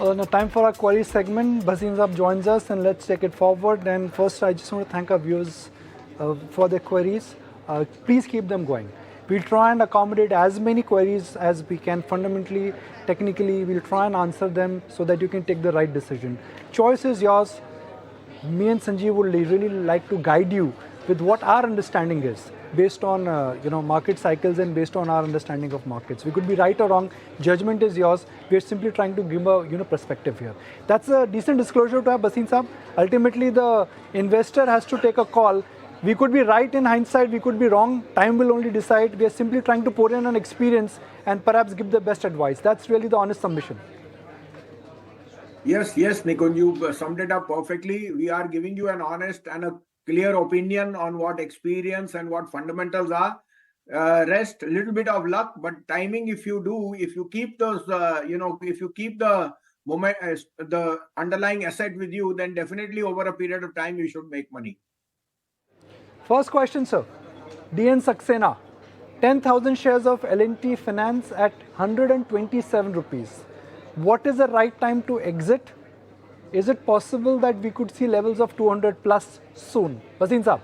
Now time for our query segment. Bhasin Saab joins us and let's take it forward. And first, I just want to thank our viewers for their queries. Please keep them going. We'll try and accommodate as many queries as we can. Fundamentally, technically, we'll try and answer them so that you can take the right decision. Choice is yours. Me and Sanjiv would really like to guide you with what our understanding is based on market cycles and based on our understanding of markets. We could be right or wrong. Judgment is yours. We are simply trying to give a perspective here. That's a decent disclosure to have, Bhasin Saab. Ultimately, the investor has to take a call. We could be right in hindsight. We could be wrong. Time will only decide. We are simply trying to pour in an experience and perhaps give the best advice. That's really the honest submission. Yes, Nikunj, you summed it up perfectly. We are giving you an honest and a clear opinion on what experience and what fundamentals are. Rest, a little bit of luck, but timing, if you keep those, if you keep the moment, the underlying asset with you, then definitely over a period of time, you should make money. First question, sir. DN Saxena, 10,000 shares of L&T Finance at 127 rupees. What is the right time to exit? Is it possible that we could see levels of 200 plus soon? Bhasin Saab.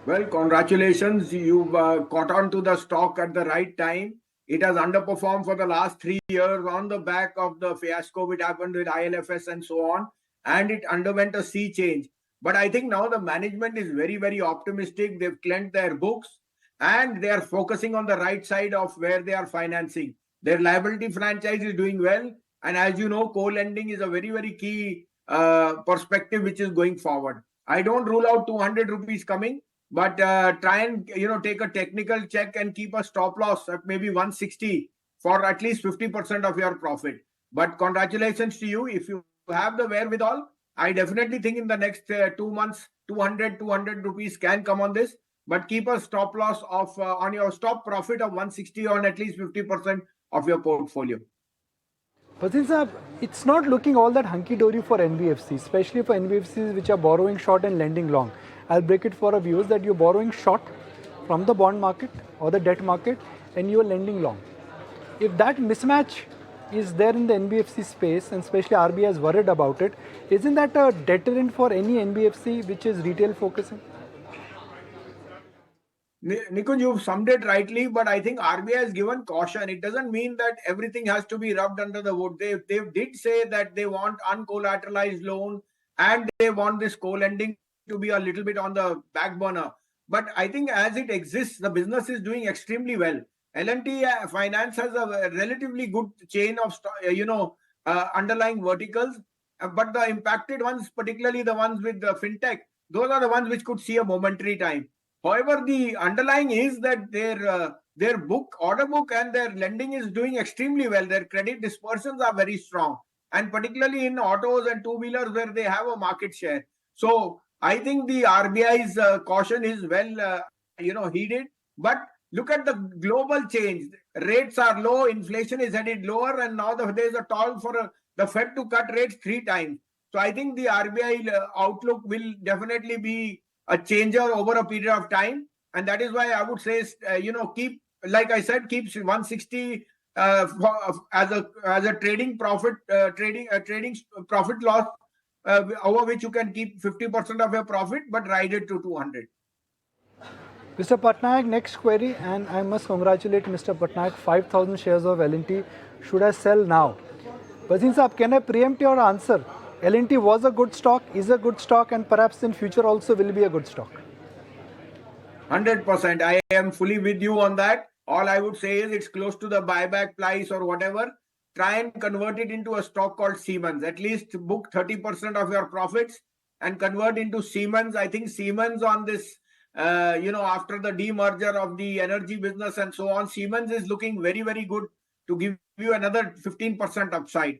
Well, congratulations. You've caught on to the stock at the right time. It has underperformed for the last 3 years on the back of the fiasco which happened with ILFS and so on. And it underwent a sea change. But I think now the management is very, very optimistic. They've cleansed their books and they are focusing on the right side of where they are financing. Their liability franchise is doing well. And as you know, co-lending is a very, very key perspective which is going forward. I don't rule out 200 rupees coming, but try and take a technical check and keep a stop loss at maybe 160 for at least 50% of your profit. But congratulations to you. If you have the wherewithal, I definitely think in the next 2 months, 200 rupees can come on this. But keep a stop loss of on your stop profit of 160 on at least 50% of your portfolio. Bhasin Saab, it's not looking all that hunky-dory for NBFCs, especially for NBFCs which are borrowing short and lending long. I'll break it for our viewers that you're borrowing short from the bond market or the debt market and you're lending long. If that mismatch is there in the NBFC space, and especially RBI is worried about it, isn't that a deterrent for any NBFC which is retail focusing? Nikunj, you've summed it rightly, but I think RBI has given caution. It doesn't mean that everything has to be rubbed under the wood. They did say that they want uncollateralized loan and they want this co-lending to be a little bit on the back burner. But I think as it exists, the business is doing extremely well. L&T Finance has a relatively good chain of underlying verticals, but the impacted ones, particularly the ones with the fintech, those are the ones which could see a momentary time. However, the underlying is that their order book and their lending is doing extremely well. Their credit dispersions are very strong, and particularly in autos and two-wheelers where they have a market share. So I think the RBI's caution is well, heeded. But look at the global change. Rates are low, inflation is headed lower, and now there is a call for the Fed to cut rates 3 times. So I think the RBI outlook will definitely be a changer over a period of time, and that is why I would say keep, like I said, keep 160 as a trading profit trading profit loss over which you can keep 50% of your profit, but ride it to 200. Mr. Patnaik, next query, and I must congratulate Mr. Patnaik, 5,000 shares of L&T. Should I sell now? Bhasin Saab, can I preempt your answer? L&T was a good stock, is a good stock, and perhaps in future also will be a good stock. 100%. I am fully with you on that. All I would say is it's close to the buyback price or whatever. Try and convert it into a stock called Siemens. At least book 30% of your profits and convert into Siemens. I think Siemens on this, after the demerger of the energy business and so on, Siemens is looking very, very good to give you another 15% upside.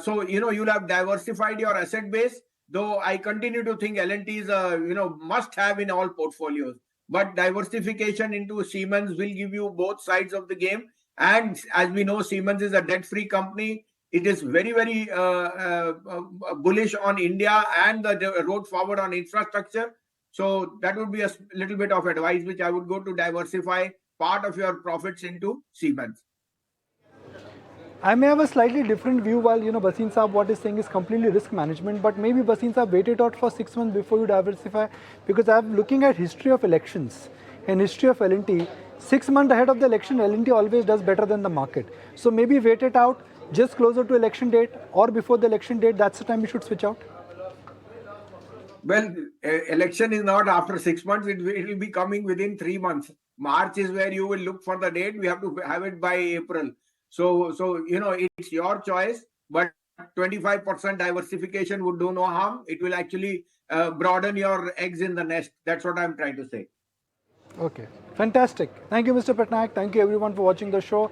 So you'll have diversified your asset base, though I continue to think L&T is a must have in all portfolios. But diversification into Siemens will give you both sides of the game. And as we know, Siemens is a debt-free company. It is very, very bullish on India and the road forward on infrastructure. So that would be a little bit of advice which I would go to diversify part of your profits into Siemens. I may have a slightly different view while, Bhasin Saab, what he's saying is completely risk management, but maybe Bhasin Saab wait it out for 6 months before you diversify, because I'm looking at history of elections and history of L&T. 6 months ahead of the election, L&T always does better than the market. So maybe wait it out just closer to election date or before the election date, that's the time you should switch out. Well, election is not after 6 months, it will be coming within 3 months. March is where you will look for the date. We have to have it by April. So it's your choice, but 25% diversification would do no harm. It will actually broaden your eggs in the nest. That's what I'm trying to say. Okay, fantastic. Thank you, Mr. Patnaik. Thank you everyone for watching the show.